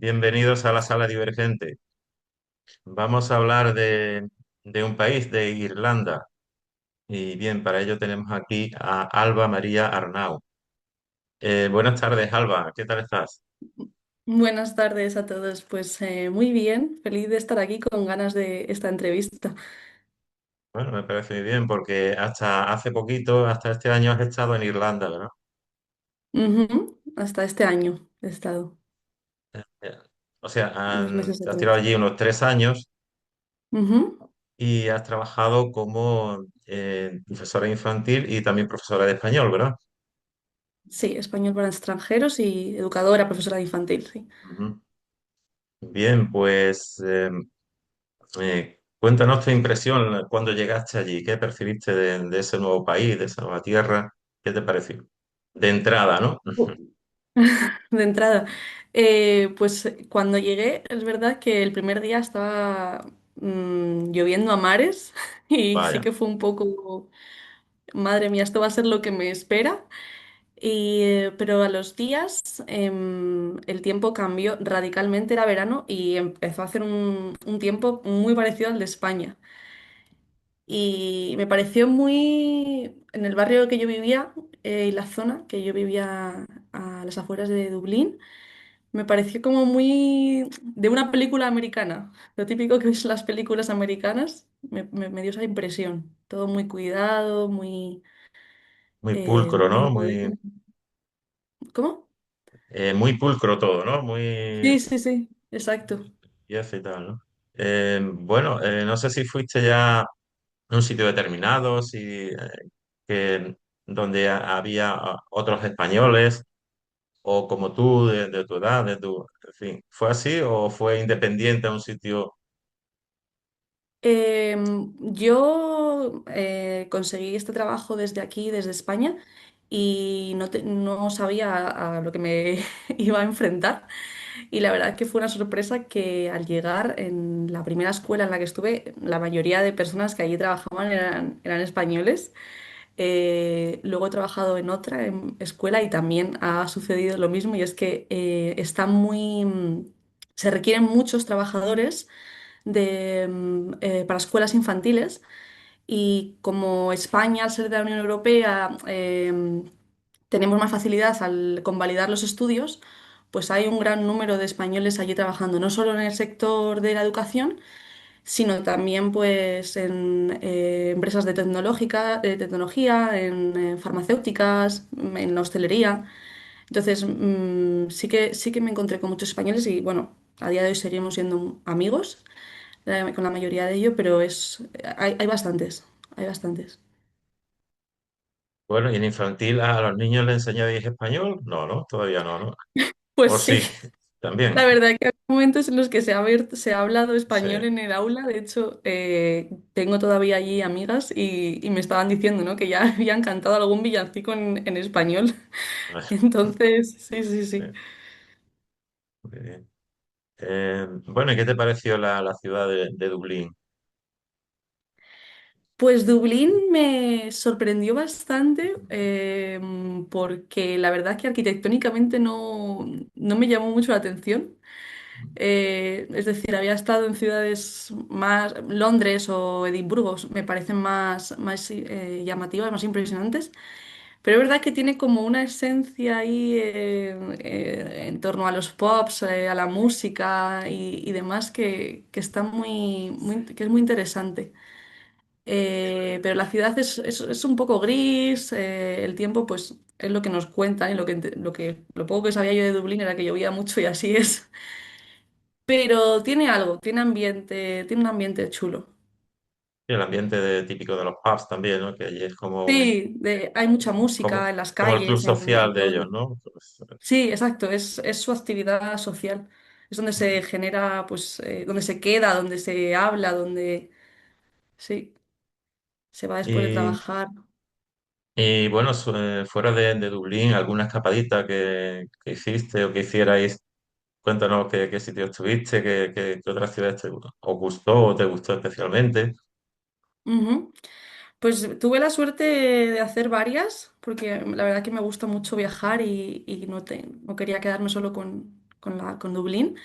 Bienvenidos a la sala divergente. Vamos a hablar de un país, de Irlanda. Y bien, para ello tenemos aquí a Alba María Arnau. Buenas tardes, Alba. ¿Qué tal estás? Buenas tardes a todos. Pues muy bien, feliz de estar aquí con ganas de esta entrevista. Bueno, me parece muy bien porque hasta hace poquito, hasta este año has estado en Irlanda, ¿verdad? Ujú. Hasta este año he estado, Eh, O sea, unos meses te has tirado atrás. allí unos 3 años Ujú. y has trabajado como profesora infantil y también profesora de español, ¿verdad? Sí, español para extranjeros y educadora, profesora de infantil, sí. Ujú. Bien, pues cuéntanos tu impresión cuando llegaste allí. ¿Qué percibiste de ese nuevo país, de esa nueva tierra? ¿Qué te pareció? De entrada, ¿no? De entrada, pues cuando llegué, es verdad que el primer día estaba lloviendo a mares y sí Vaya, que fue un poco, madre mía, esto va a ser lo que me espera. Pero a los días el tiempo cambió radicalmente, era verano y empezó a hacer un tiempo muy parecido al de España. Y me pareció muy, en el barrio que yo vivía y la zona que yo vivía a las afueras de Dublín, me pareció como muy de una película americana. Lo típico que es las películas americanas, me dio esa impresión. Todo muy cuidado, muy, muy pulcro, muy ¿no? moderno. ¿Cómo? Muy pulcro todo, ¿no? Muy Sí, sí, sí, exacto. limpieza y tal, ¿no? Bueno, no sé si fuiste ya a un sitio determinado, si que, donde había otros españoles o como tú, de tu edad, en fin, ¿fue así o fue independiente a un sitio? Yo conseguí este trabajo desde aquí, desde España, y no sabía a lo que me iba a enfrentar. Y la verdad que fue una sorpresa que al llegar en la primera escuela en la que estuve, la mayoría de personas que allí trabajaban eran españoles. Luego he trabajado en otra escuela y también ha sucedido lo mismo, y es que se requieren muchos trabajadores para escuelas infantiles, y como España, al ser de la Unión Europea, tenemos más facilidad al convalidar los estudios, pues hay un gran número de españoles allí trabajando, no solo en el sector de la educación, sino también pues en empresas de tecnología, en farmacéuticas, en la hostelería. Entonces, sí que me encontré con muchos españoles y bueno, a día de hoy seguimos siendo amigos con la mayoría de ellos, pero hay bastantes, hay bastantes. Bueno, y en infantil a los niños les enseñáis español? No, no, todavía no, ¿no? Pues O sí, sí, también. la verdad que hay momentos en los que se ha hablado Sí. español en el aula. De hecho, tengo todavía allí amigas y me estaban diciendo, ¿no?, que ya habían cantado algún villancico en español. Entonces, sí, sí, Sí, sí. muy bien. Bueno, ¿y qué te pareció la ciudad de Dublín? Pues Dublín me sorprendió bastante porque la verdad que arquitectónicamente no me llamó mucho la atención. Es decir, había estado en ciudades más, Londres o Edimburgo, me parecen más llamativas, más impresionantes, pero es verdad que tiene como una esencia ahí en torno a los pops, a la música y demás que está que es muy interesante. Pero la ciudad es un poco gris, el tiempo pues es lo que nos cuentan y lo poco que sabía yo de Dublín era que llovía mucho y así es. Pero tiene algo, tiene un ambiente chulo. Y el ambiente típico de los pubs también, ¿no? Que allí es Sí, hay mucha música como, en las como el club calles, social en de todos. ellos, ¿no? Pues, Sí, exacto, es su actividad social. Es donde se mm. genera, pues, donde se queda, donde se habla, donde, sí, se va después de y, trabajar. y bueno, fuera de Dublín, ¿alguna escapadita que hiciste o que hicierais? Cuéntanos qué sitio estuviste, qué otras ciudades os gustó o te gustó especialmente. Ujú. Pues tuve la suerte de hacer varias, porque la verdad que me gusta mucho viajar y no quería quedarme solo con Dublín.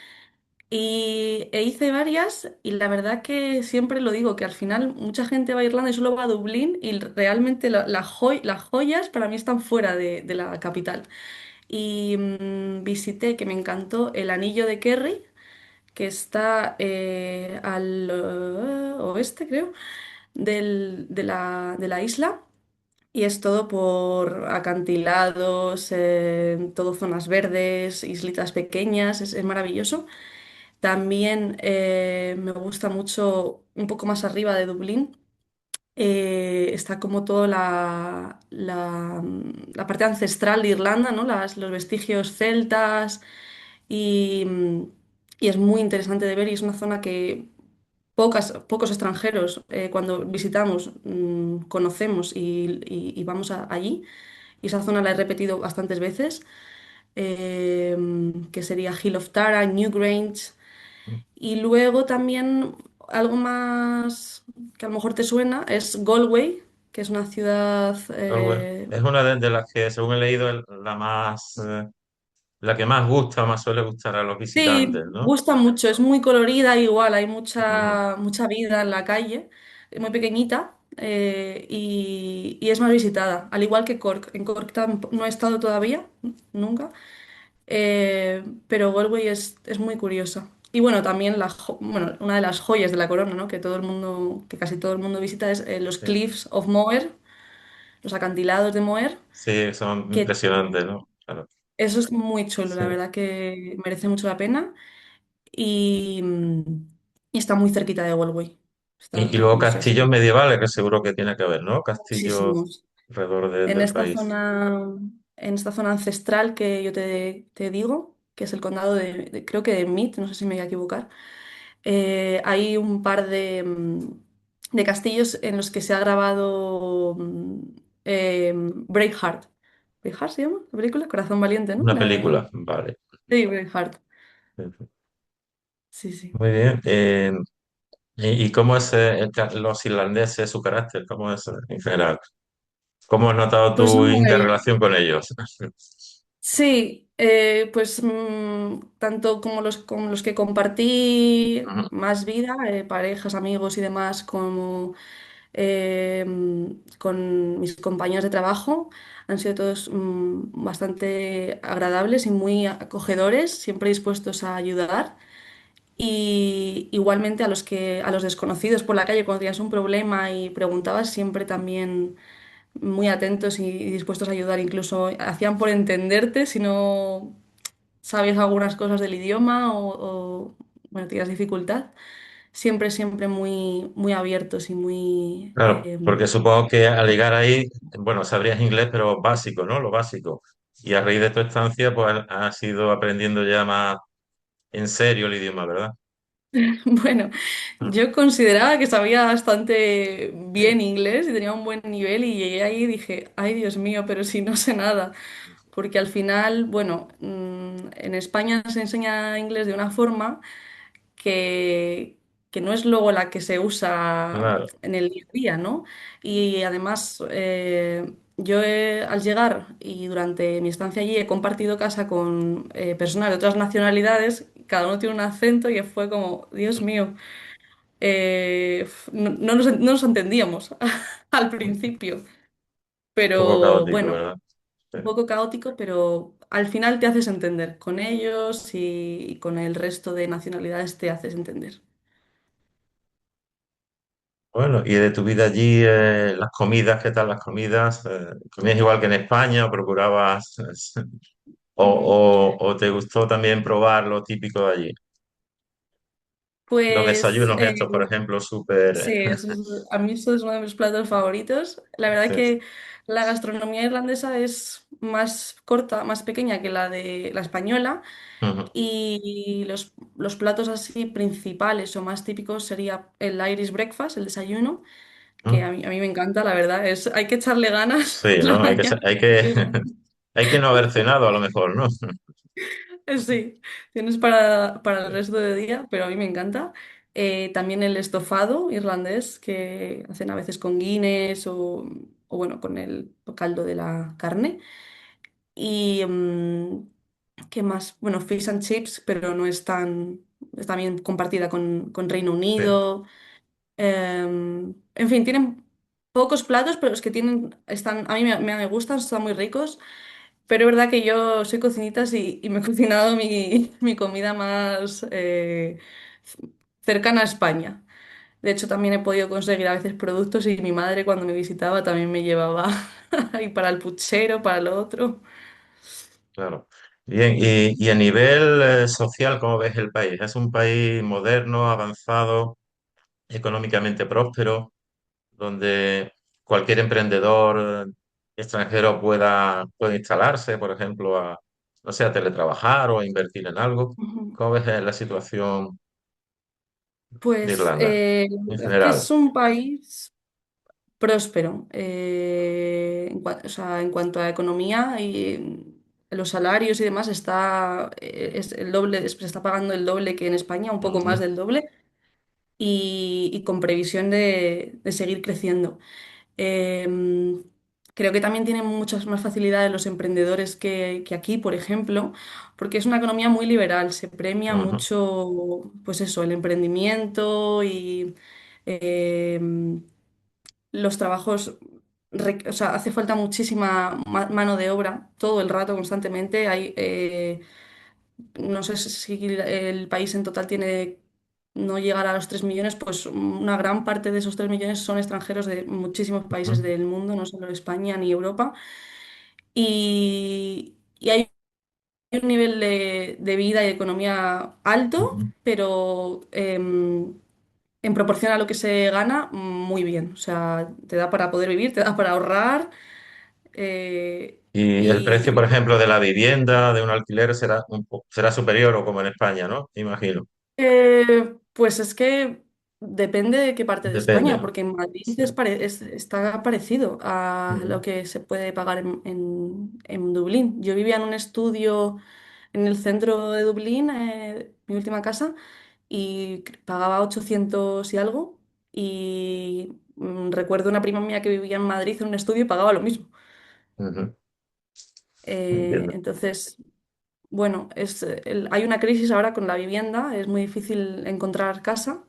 E hice varias y la verdad que siempre lo digo, que al final mucha gente va a Irlanda y solo va a Dublín y realmente las joyas para mí están fuera de la capital. Y visité, que me encantó, el Anillo de Kerry, que está al oeste, creo, de la isla. Y es todo por acantilados, todo zonas verdes, islitas pequeñas, es maravilloso. También me gusta mucho, un poco más arriba de Dublín, está como toda la parte ancestral de Irlanda, ¿no? Los vestigios celtas y, y es muy interesante de ver y es una zona que pocos extranjeros cuando visitamos conocemos y vamos allí. Y esa zona la he repetido bastantes veces, que sería Hill of Tara, Newgrange. Y luego también algo más que a lo mejor te suena es Galway, que es una ciudad. Galway. Es una de las que, según he leído, es la más, la que más gusta, más suele gustar a los visitantes, Sí, ¿no? gusta mucho, es muy colorida, igual, hay Ujú. mucha vida en la calle, es muy pequeñita y es más visitada, al igual que Cork. En Cork no he estado todavía, nunca, pero Galway es muy curiosa. Y bueno, también bueno, una de las joyas de la corona, ¿no? Que todo el mundo, que casi todo el mundo visita es los Sí, Cliffs of Moher, los acantilados de Moher, sí, son que impresionantes, ¿no? Claro. eso es muy chulo, Sí. la verdad que merece mucho la pena. Y está muy cerquita de Galway. Y Está, luego no sé, castillos medievales, que seguro que tiene que haber, ¿no? Castillos muchísimos. alrededor En del esta país. zona, en esta zona ancestral que yo te digo, que es el condado creo que de Meath, no sé si me voy a equivocar, hay un par de castillos en los que se ha grabado Braveheart. ¿Braveheart se llama la película? Corazón Valiente, ¿no? Una película, vale. Sí, Braveheart. Sí, sí. Muy bien. ¿Y cómo es los irlandeses, su carácter? ¿Cómo es en general? ¿Cómo has notado Pues tu son muy, interrelación con ellos? sí, pues tanto como los que compartí Ujú. más vida, parejas, amigos y demás, como con mis compañeros de trabajo, han sido todos bastante agradables y muy acogedores, siempre dispuestos a ayudar. Y igualmente a los desconocidos por la calle, cuando tenías un problema y preguntabas, siempre también muy atentos y dispuestos a ayudar, incluso hacían por entenderte si no sabías algunas cosas del idioma bueno, tenías dificultad. Siempre, siempre muy, muy abiertos y muy... Claro, porque supongo que al llegar ahí, bueno, sabrías inglés, pero básico, ¿no? Lo básico. Y a raíz de tu estancia, pues has ido aprendiendo ya más en serio el idioma, ¿verdad? Bueno, Ah, yo consideraba que sabía bastante sí. bien inglés y tenía un buen nivel y llegué ahí y dije, ay Dios mío, pero si no sé nada. Porque al final, bueno, en España se enseña inglés de una forma que, que no es luego la que se usa Claro. en el día a día, ¿no? Y además, al llegar y durante mi estancia allí he compartido casa con personas de otras nacionalidades, cada uno tiene un acento y fue como, Dios mío, no nos entendíamos al Un principio, poco pero caótico, bueno, ¿verdad? Sí. un poco caótico, pero al final te haces entender con ellos y con el resto de nacionalidades te haces entender. Bueno, y de tu vida allí, las comidas, ¿qué tal las comidas? ¿Comías igual que en España o procurabas, Ujú. o te gustó también probar lo típico de allí? Los Pues desayunos estos, por ejemplo, súper... sí, a mí eso es uno de mis platos favoritos. La verdad Sí. que la gastronomía irlandesa es más corta, más pequeña que la de la española Ujú, y los platos así principales o más típicos sería el Irish breakfast, el desayuno, que ujú. a mí me encanta, la verdad. Hay que echarle ganas Sí, por la ¿no? mañana. Hay que no haber cenado a lo mejor, ¿no? Sí, tienes para el resto del día, pero a mí me encanta. También el estofado irlandés que hacen a veces con Guinness o bueno, con el caldo de la carne. Y ¿Qué más? Bueno, Fish and Chips, pero no es tan... Es también compartida con Reino Sí, Unido. En fin, tienen pocos platos, pero los que tienen están... A mí me gustan, están muy ricos. Pero es verdad que yo soy cocinitas y me he cocinado mi comida más cercana a España. De hecho, también he podido conseguir a veces productos y mi madre cuando me visitaba también me llevaba ahí para el puchero, para lo otro. claro. Bien, y a nivel social, ¿cómo ves el país? ¿Es un país moderno, avanzado, económicamente próspero, donde cualquier emprendedor extranjero pueda instalarse, por ejemplo, no sé, a teletrabajar o a invertir en algo? Ujú. ¿Cómo ves la situación de Pues Irlanda en es que general? es un país próspero. O sea, en cuanto a economía y los salarios y demás, es el doble, se está pagando el doble que en España, un poco más Ujú, del doble, y con previsión de seguir creciendo. Em, Creo que también tienen muchas más facilidades los emprendedores que aquí, por ejemplo, porque es una economía muy liberal, se premia ujú, mucho, pues eso, el emprendimiento y em, los trabajos, o sea, hace falta muchísima mano de obra todo el rato, constantemente. No sé si el país en total tiene, no llegar a los 3 millones, pues una gran parte de esos 3 millones son extranjeros de muchísimos países ujú, del mundo, no solo España ni Europa. Y hay un nivel de vida y economía alto, ujú. pero en proporción a lo que se gana, muy bien. O sea, te da para poder vivir, te da para ahorrar. Y el precio, por Y ejemplo, de la vivienda, de un alquiler, será superior o como en España, ¿no? Imagino. Pues es que depende de qué parte de Depende, España, ¿no? porque en Madrid Sí. está parecido a Ujú, lo que se puede pagar en Dublín. Yo vivía en un estudio en el centro de Dublín, mi última casa, y pagaba 800 y algo. Y recuerdo una prima mía que vivía en Madrid en un estudio y pagaba lo mismo. ujú. Entiendo. Entonces, bueno, hay una crisis ahora con la vivienda, es muy difícil encontrar casa,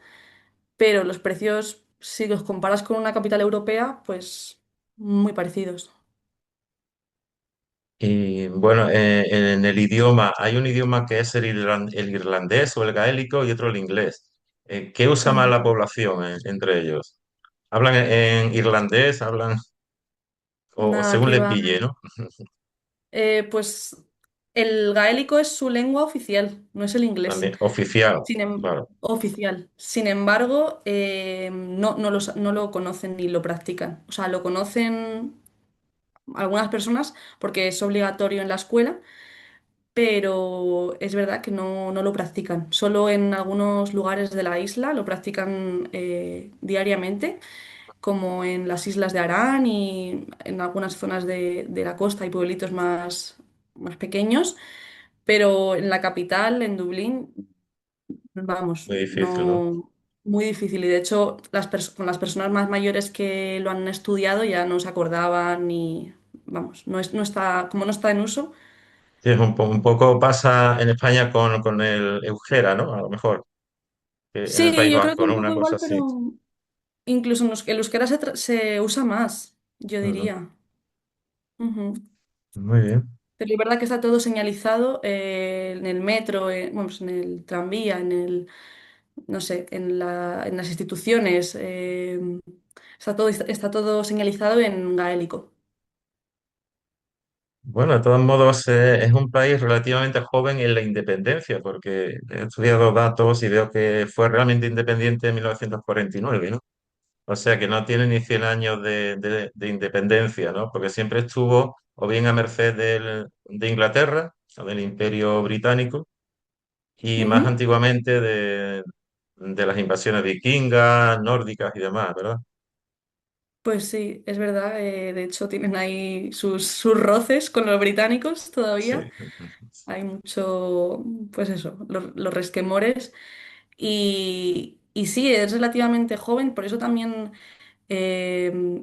pero los precios, si los comparas con una capital europea, pues muy parecidos. Y bueno, en el idioma, hay un idioma que es el irlandés o el gaélico y otro el inglés. ¿Qué usa más Ah, la población entre ellos? ¿Hablan en irlandés? ¿Hablan o nada según que le va. pille, ¿no? Pues el gaélico es su lengua oficial, no es el inglés. También oficial, claro. Oficial. Sin embargo, no lo conocen ni lo practican. O sea, lo conocen algunas personas porque es obligatorio en la escuela, pero es verdad que no lo practican. Solo en algunos lugares de la isla lo practican diariamente, como en las islas de Arán y en algunas zonas de la costa y pueblitos más pequeños, pero en la capital, en Dublín, vamos, Muy difícil, ¿no? no, muy difícil. Y de hecho, con las personas más mayores que lo han estudiado ya no se acordaban ni, vamos, no está, como no está en uso. Sí, un poco pasa en España con el euskera, ¿no? A lo mejor, que en el Sí, País yo creo que Vasco, un ¿no? Una poco cosa igual, así. pero incluso el euskera se usa más, yo Ujú. diría. Ujú. Muy bien. Pero es verdad que está todo señalizado en el metro, bueno, pues en el tranvía, no sé, en las instituciones. Está todo señalizado en gaélico. Bueno, de todos modos, es un país relativamente joven en la independencia, porque he estudiado datos y veo que fue realmente independiente en 1949, ¿no? O sea que no tiene ni 100 años de independencia, ¿no? Porque siempre estuvo o bien a merced de Inglaterra o del Imperio Británico y más Ujú. antiguamente de las invasiones vikingas, nórdicas y demás, ¿verdad? Pues sí, es verdad. De hecho, tienen ahí sus roces con los británicos Sí. todavía. Hay mucho, pues eso, los resquemores. Y sí, es relativamente joven, por eso también,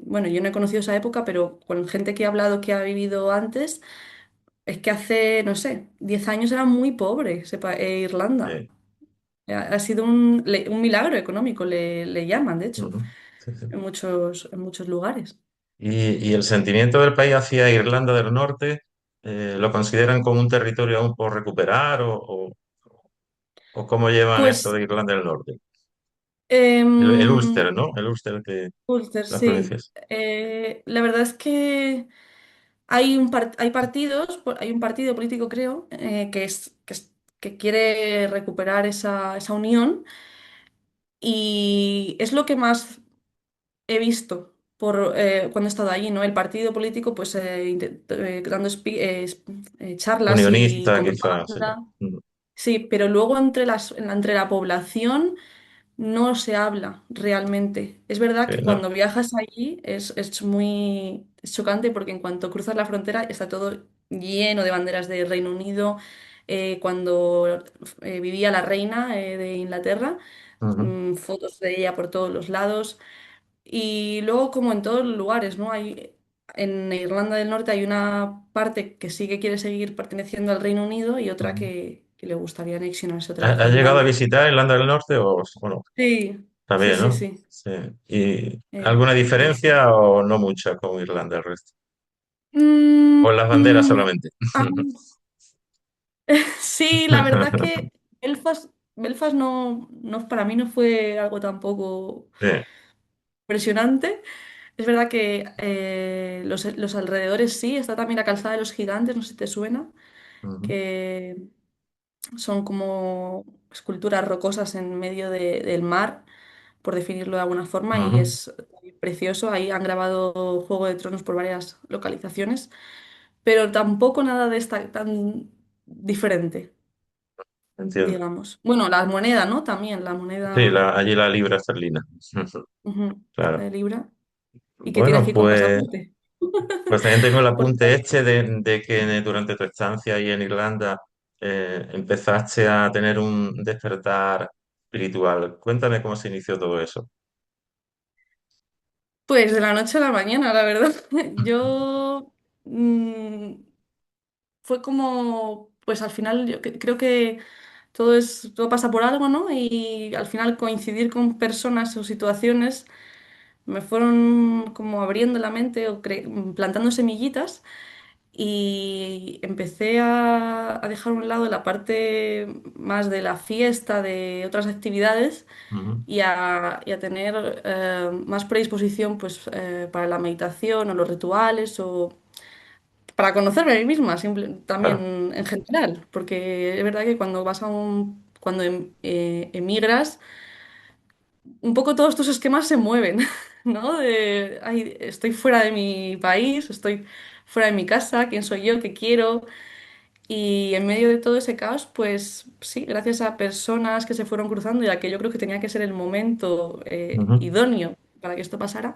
bueno, yo no he conocido esa época, pero con gente que ha hablado que ha vivido antes, es que hace, no sé, 10 años era muy pobre Irlanda. Sí. Ha sido un milagro económico, le llaman, de hecho, Ujú. Sí, sí. en muchos lugares. Y el sentimiento del país hacia Irlanda del Norte, ¿lo consideran como un territorio aún por recuperar o cómo llevan esto Pues, de Irlanda del Norte? El em, Ulster, ¿no? El Ulster de Ulster, las sí. provincias. La verdad es que hay partidos, hay un partido político, creo, que quiere recuperar esa unión y es lo que más he visto cuando he estado allí, ¿no? El partido político, pues dando charlas y Unionista, con quizás, sí. propaganda. Ujú. Sí, pero luego entre la población no se habla realmente. Es verdad Sí, que no. cuando viajas allí es muy es chocante porque en cuanto cruzas la frontera está todo lleno de banderas de Reino Unido. Cuando vivía la reina de Inglaterra, Ujú, fotos de ella por todos los lados. Y luego, como en todos los lugares, ¿no? En Irlanda del Norte hay una parte que sí que quiere seguir perteneciendo al Reino Unido y otra ujú. que le gustaría anexionarse otra vez a ¿Has llegado a Irlanda. visitar Irlanda del Norte o no? Sí, sí, También, sí, ¿no? sí. Sí. ¿Y Eh, alguna y sí. diferencia o no mucha con Irlanda del resto? Mm, ¿O las banderas mm, solamente? ah, sí, la verdad que Belfast para mí no fue algo tampoco Sí. impresionante. Es verdad que los alrededores sí, está también la Calzada de los Gigantes, no sé si te suena, Ujú, que son como esculturas rocosas en medio del mar, por definirlo de alguna forma, y ujú. es precioso. Ahí han grabado Juego de Tronos por varias localizaciones, pero tampoco nada de esta tan diferente, Entiendo. digamos. Bueno, la moneda, ¿no? También la Sí, moneda, allí la libra esterlina. ujú, Claro. de Libra. ¿Y qué tienes Bueno, aquí con pues, pasaporte? pues también tengo el Por apunte ahí. este de que durante tu estancia ahí en Irlanda empezaste a tener un despertar espiritual. Cuéntame cómo se inició todo eso. Pues de la noche a la mañana, la verdad. Yo mm, fue como, pues al final creo que todo pasa por algo, ¿no? Y al final coincidir con personas o situaciones me fueron como abriendo la mente o plantando semillitas y empecé a dejar a un lado la parte más de la fiesta, de otras actividades Ujú, y a tener más predisposición pues, para la meditación o los rituales o para conocerme a mí misma, claro. también en general, porque es verdad que cuando emigras, un poco todos tus esquemas se mueven, ¿no? Ay, estoy fuera de mi país, estoy fuera de mi casa, quién soy yo, qué quiero. Y en medio de todo ese caos, pues sí, gracias a personas que se fueron cruzando y a que yo creo que tenía que ser el momento Ujú, idóneo para que esto pasara,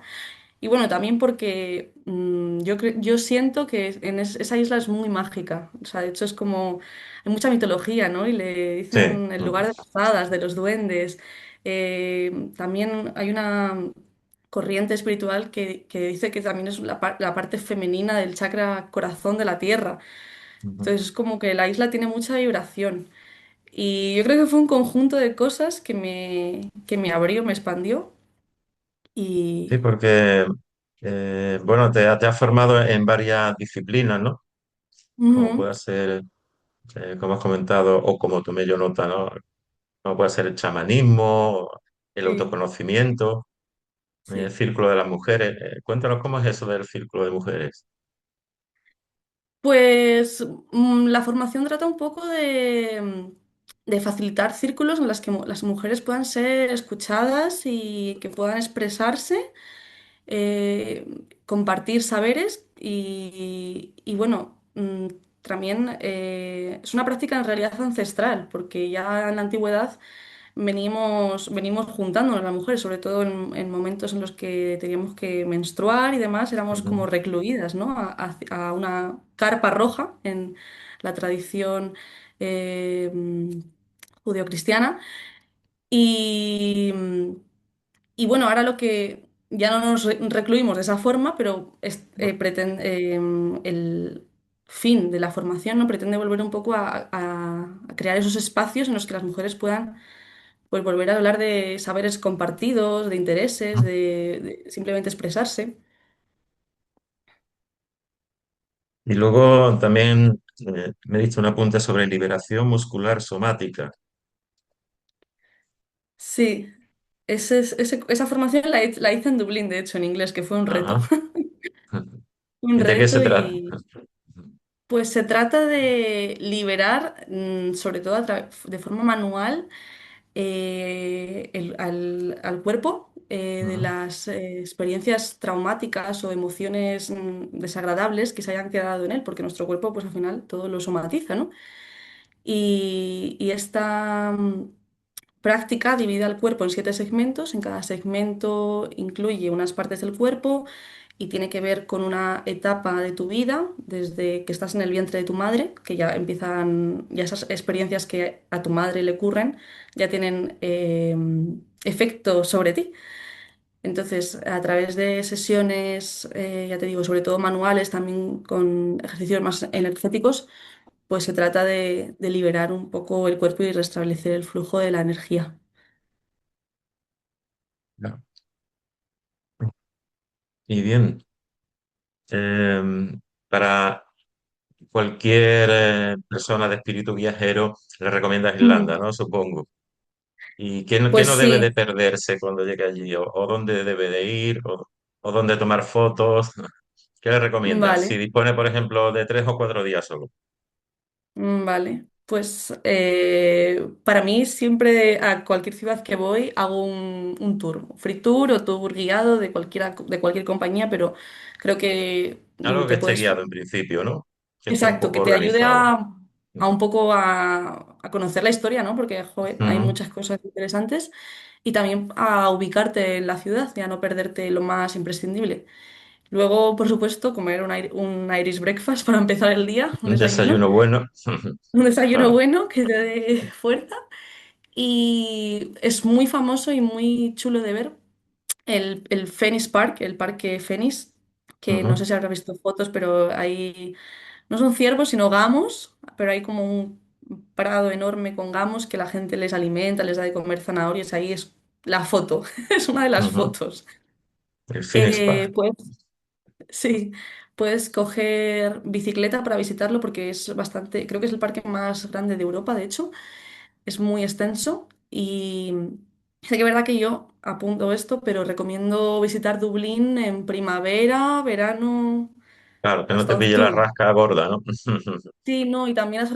y bueno, también porque yo siento que esa isla es muy mágica. O sea, de hecho es como, hay mucha mitología, ¿no? Y le sí. dicen el Ujú, lugar de las hadas, de los duendes. También hay una corriente espiritual que dice que también es la parte femenina del chakra corazón de la tierra. ujú. Entonces es como que la isla tiene mucha vibración. Y yo creo que fue un conjunto de cosas que me abrió, me expandió. Sí, Y... porque, bueno, te has formado en varias disciplinas, ¿no? Como Ujú, puede ser, como has comentado, o como tomé yo nota, ¿no? Como puede ser el chamanismo, el sí. autoconocimiento, el Sí. círculo de las mujeres. Cuéntanos cómo es eso del círculo de mujeres. Pues la formación trata un poco de facilitar círculos en los que las mujeres puedan ser escuchadas y que puedan expresarse, compartir saberes y bueno, también es una práctica en realidad ancestral, porque ya en la antigüedad venimos juntándonos las mujeres, sobre todo en momentos en los que teníamos que menstruar y demás, éramos como Ujú, recluidas, ¿no? A una carpa roja en la tradición eh, judeocristiana. Y, bueno, ahora lo que ya no nos recluimos de esa forma, pero fin de la formación, ¿no? Pretende volver un poco a crear esos espacios en los que las mujeres puedan pues, volver a hablar de saberes compartidos, de intereses, de simplemente expresarse. Y luego también me diste un apunte sobre liberación muscular somática. Sí, esa formación la hice en Dublín, de hecho, en inglés, que fue un reto. Ajá. Un ¿Y de qué se reto trata? y pues se trata de liberar, sobre todo de forma manual, al cuerpo de Ujú. las experiencias traumáticas o emociones desagradables que se hayan quedado en él, porque nuestro cuerpo, pues al final, todo lo somatiza, ¿no? Y esta práctica divide al cuerpo en 7 segmentos. En cada segmento incluye unas partes del cuerpo y tiene que ver con una etapa de tu vida, desde que estás en el vientre de tu madre, que ya empiezan, ya esas experiencias que a tu madre le ocurren, ya tienen efecto sobre ti. Entonces, a través de sesiones, ya te digo, sobre todo manuales, también con ejercicios más energéticos, pues se trata de liberar un poco el cuerpo y restablecer el flujo de la energía. Ya. Y bien, para cualquier persona de espíritu viajero le recomiendas Irlanda, Mm. ¿no? Supongo. ¿Y qué Pues no debe de sí, perderse cuando llegue allí? ¿O dónde debe de ir? ¿O dónde tomar fotos? ¿Qué le recomiendas? Si vale, dispone, por ejemplo, de 3 o 4 días solo. vale. Pues para mí siempre a cualquier ciudad que voy hago un tour, free tour o tour guiado de cualquier compañía, pero creo que Algo que te esté puedes. guiado en principio, ¿no? Que esté un Exacto, poco que te ayude organizado. a un poco a conocer la historia, ¿no? Porque joder, hay Ujú. muchas cosas interesantes y también a ubicarte en la ciudad y a no perderte lo más imprescindible. Luego, por supuesto, comer un Irish breakfast para empezar el día, un Un desayuno. desayuno bueno. Un desayuno Claro. bueno que te dé fuerza. Y es muy famoso y muy chulo de ver el Phoenix Park, el Parque Phoenix, que no sé Ujú, si habrás visto fotos, pero hay, no son ciervos, sino gamos, pero hay como un prado enorme con gamos que la gente les alimenta, les da de comer zanahorias. Ahí es la foto, es una de las ujú. fotos. El Finispa. Pues sí, puedes coger bicicleta para visitarlo porque es bastante, creo que es el parque más grande de Europa, de hecho. Es muy extenso y sé que es verdad que yo apunto esto, pero recomiendo visitar Dublín en primavera, verano, Claro, que no hasta te pille la octubre. rasca gorda, ¿no? Sí, no, y también Sí.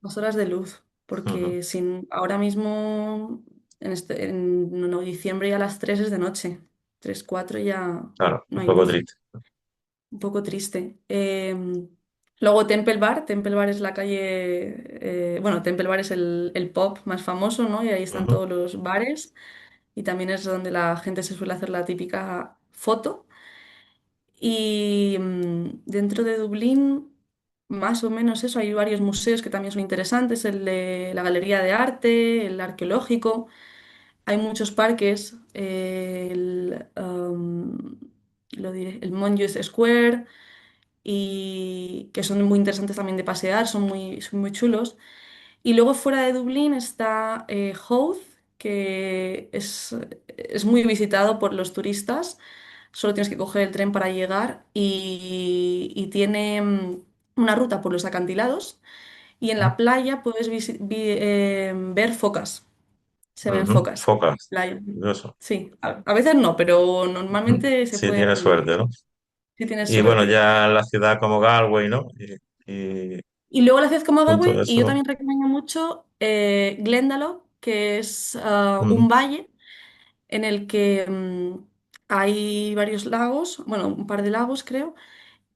las horas de luz, Ujú. porque sin, ahora mismo en no, diciembre ya a las 3 es de noche, 3 4 ya Claro, no un hay poco luz. triste. Un poco triste. Luego Temple Bar es la calle, bueno, Temple Bar es el pub más famoso, ¿no? Y ahí están Ujú, todos los bares y también es donde la gente se suele hacer la típica foto. Y dentro de Dublín, más o menos eso, hay varios museos que también son interesantes, el de la Galería de Arte, el arqueológico, hay muchos parques, lo diré, el Montjuïc Square y que son muy interesantes también de pasear, son muy chulos. Y luego fuera de Dublín está Howth, que es muy visitado por los turistas. Solo tienes que coger el tren para llegar y tiene una ruta por los acantilados y en la playa puedes ver focas. Se ven ujú. focas. Focas. Playa. Curioso. Sí, a veces no, pero Ujú. normalmente se Sí, pueden tienes ver suerte, ¿no? si tienes Y bueno, suerte. ya la ciudad como Galway, ¿no? Y Y luego la ciudad como con todo Galway, y yo eso. también recomiendo mucho Glendalough, que es un Mm, valle en el que hay varios lagos, bueno, un par de lagos creo,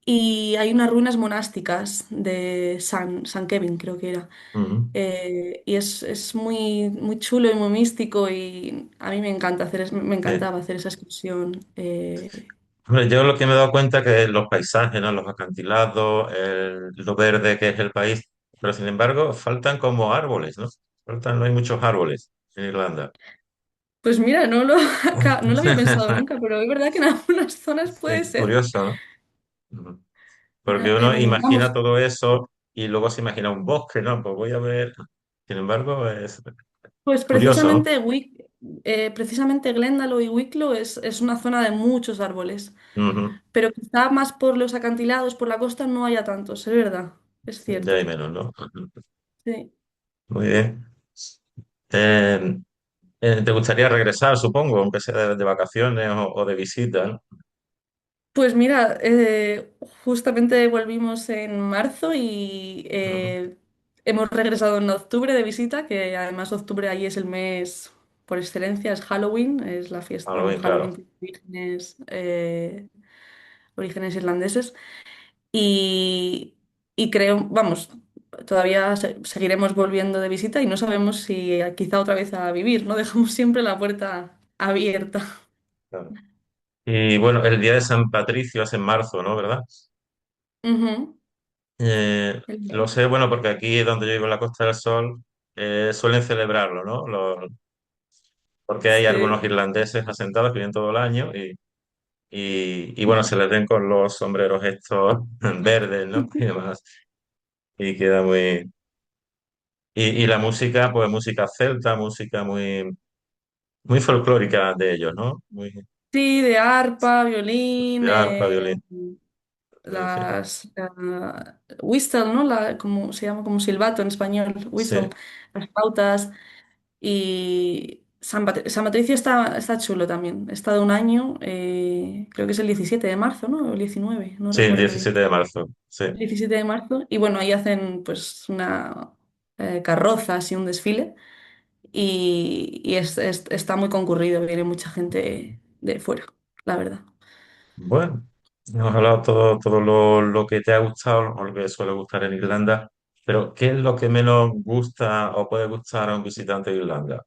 y hay unas ruinas monásticas de San Kevin, creo que era. ujú. Y es muy, muy chulo y muy místico y a mí me encanta me Sí. encantaba hacer esa excursión. Hombre, yo lo que me he dado cuenta que los paisajes, ¿no? Los acantilados, lo verde que es el país, pero sin embargo faltan como árboles, ¿no? No hay muchos árboles en Irlanda. Pues mira, no lo había pensado nunca, pero es verdad que en algunas zonas puede Sí, ser. curioso, ¿no? Ujú. porque uno Vamos, imagina todo eso y luego se imagina un bosque, ¿no? Pues voy a ver. Sin embargo, es pues curioso, ¿no? precisamente Glendalough y Wicklow es una zona de muchos árboles, Ujú. pero quizá más por los acantilados, por la costa no haya tantos, es verdad, es Ya hay cierto. menos, ¿no? Sí. Muy bien. Eh, ¿Te gustaría regresar, supongo, aunque sea de vacaciones o de visita, ¿no? Pues mira, justamente volvimos en marzo y Ujú. hemos regresado en octubre de visita, que además octubre ahí es el mes por excelencia, es Halloween, es la fiesta, bueno, Halloween, Halloween claro. tiene orígenes irlandeses y, y creo, vamos, todavía seguiremos volviendo de visita y no sabemos si quizá otra vez a vivir, ¿no? Dejamos siempre la puerta abierta. Claro. Y bueno, el día de San Patricio es en marzo, ¿no? ¿Verdad? Ujú. Eh, lo sé, bueno, porque aquí donde yo vivo en la Costa del Sol suelen celebrarlo, ¿no? Porque hay algunos Sí. irlandeses asentados que vienen todo el año y bueno, se les ven con los sombreros estos verdes, ¿no? Y demás. Y queda muy... y la música, pues música celta, música muy folclórica de ellos, ¿no? Muy Sí, de arpa, violín, de arpa, violín. En fin, whistle, ¿no? Como se llama como silbato en español, whistle, sí, las flautas. Y San Patricio está chulo también. He estado un año, creo que es el 17 de marzo, ¿no? O el 19, no sí, el recuerdo bien. 17 de marzo, sí. El 17 de marzo. Y bueno, ahí hacen pues una carroza, así un desfile. Y está muy concurrido, viene mucha gente de fuera, la verdad. Bueno, hemos hablado todo lo que te ha gustado o lo que suele gustar en Irlanda, pero ¿qué es lo que menos gusta o puede gustar a un visitante de Irlanda?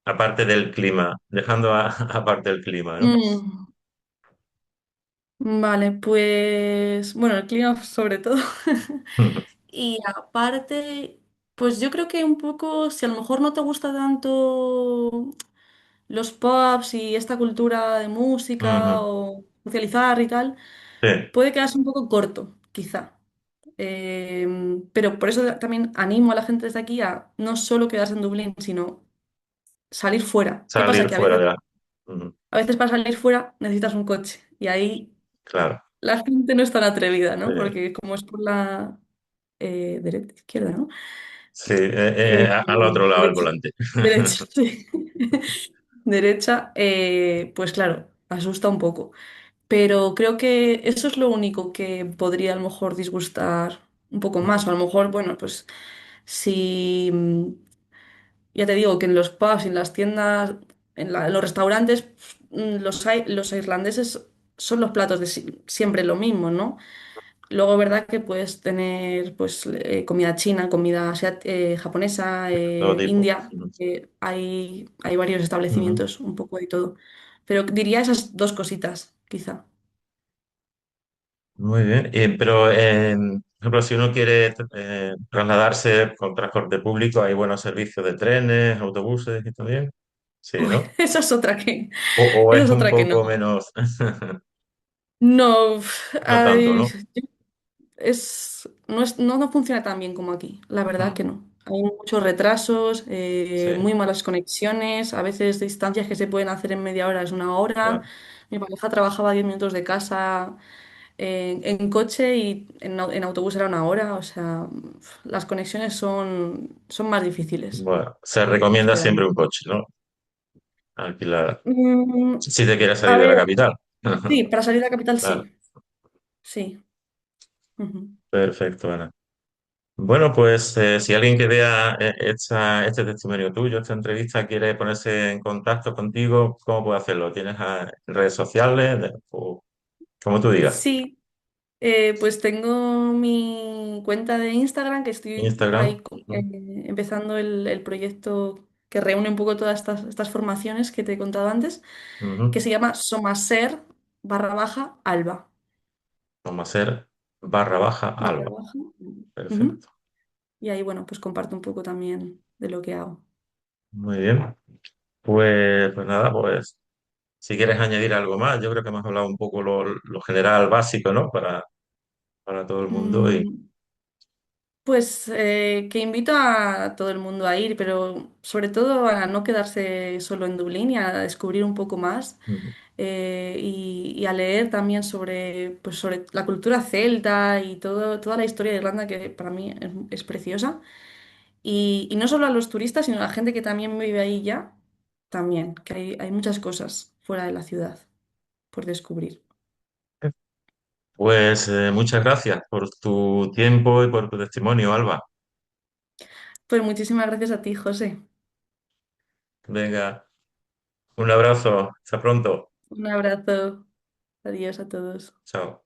Aparte del clima, dejando aparte el clima, ¿no? Mm, vale, pues bueno, el clima sobre todo. Y aparte, pues yo creo que un poco, si a lo mejor no te gusta tanto los pubs y esta cultura de música Ujú. o socializar y tal, Sí, puede quedarse un poco corto, quizá. Pero por eso también animo a la gente desde aquí a no solo quedarse en Dublín, sino salir fuera. ¿Qué pasa? salir Que fuera de la... Ujú. a veces para salir fuera necesitas un coche y ahí Claro, la gente no es tan atrevida, sí, ¿no? Porque como es por la derecha, izquierda, ¿no? sí, al otro lado del Derecha, volante. derecha, sí. Derecha, pues claro, asusta un poco. Pero creo que eso es lo único que podría a lo mejor disgustar un poco más. O a lo mejor, bueno, pues si ya te digo que en los pubs, en las tiendas, en los restaurantes, los irlandeses son los platos de siempre lo mismo, ¿no? Luego, verdad que puedes tener pues comida china, comida japonesa, Todo tipo. india, hay varios Ujú. establecimientos, un poco de todo. Pero diría esas dos cositas, quizá. Muy bien. Pero, por ejemplo, si uno quiere trasladarse con transporte público, hay buenos servicios de trenes, autobuses y también. Sí, Uy, ¿no? esa es otra que, O esa es es un otra que no. poco menos, No, no tanto, ay, ¿no? no funciona tan bien como aquí, la verdad que Mm, no. Hay muchos retrasos, sí, muy malas conexiones, a veces distancias que se pueden hacer en media hora es una hora. claro. Mi pareja trabajaba 10 minutos de casa en coche y en autobús era una hora, o sea, las conexiones son más difíciles Bueno, se que recomienda fuera. siempre un coche, ¿no? Alquilar. Mm, Si te quieres a salir de la ver, capital. sí, para salir de la capital Claro, sí, sí. Ujú. perfecto, Ana. Bueno, pues si alguien que vea este testimonio tuyo, esta entrevista, quiere ponerse en contacto contigo, ¿cómo puede hacerlo? ¿Tienes redes sociales? O como tú digas. Sí, pues tengo mi cuenta de Instagram que estoy Instagram. ahí empezando el proyecto que reúne un poco todas estas formaciones que te he contado antes, que Ujú. se llama Somaser _Alba. Vamos a hacer barra baja Barra Alba. baja. Ujú. Perfecto. Y ahí, bueno, pues comparto un poco también de lo que hago. Muy bien. Pues nada, pues si quieres añadir algo más, yo creo que hemos hablado un poco lo general básico, ¿no? para todo el mundo y Mm, Pues que invito a todo el mundo a ir, pero sobre todo a no quedarse solo en Dublín y a descubrir un poco más mm, y a leer también sobre, pues, sobre la cultura celta y toda la historia de Irlanda que para mí es preciosa. Y no solo a los turistas, sino a la gente que también vive ahí ya, también, que hay muchas cosas fuera de la ciudad por descubrir. pues muchas gracias por tu tiempo y por tu testimonio, Alba. Pues muchísimas gracias a ti, José. Venga, un abrazo, hasta pronto. Un abrazo. Adiós a todos. Chao.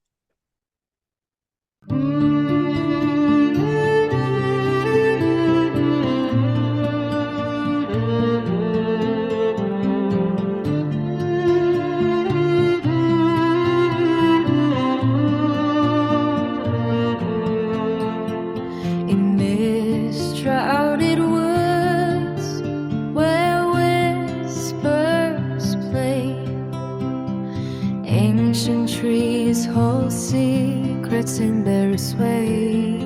In this shrouded woods where whispers play, ancient trees hold secrets in their sway.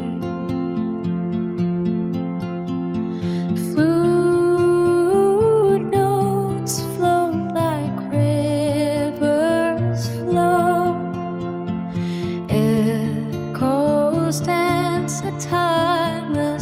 Flute notes float like rivers flow. Echoes dance a timeless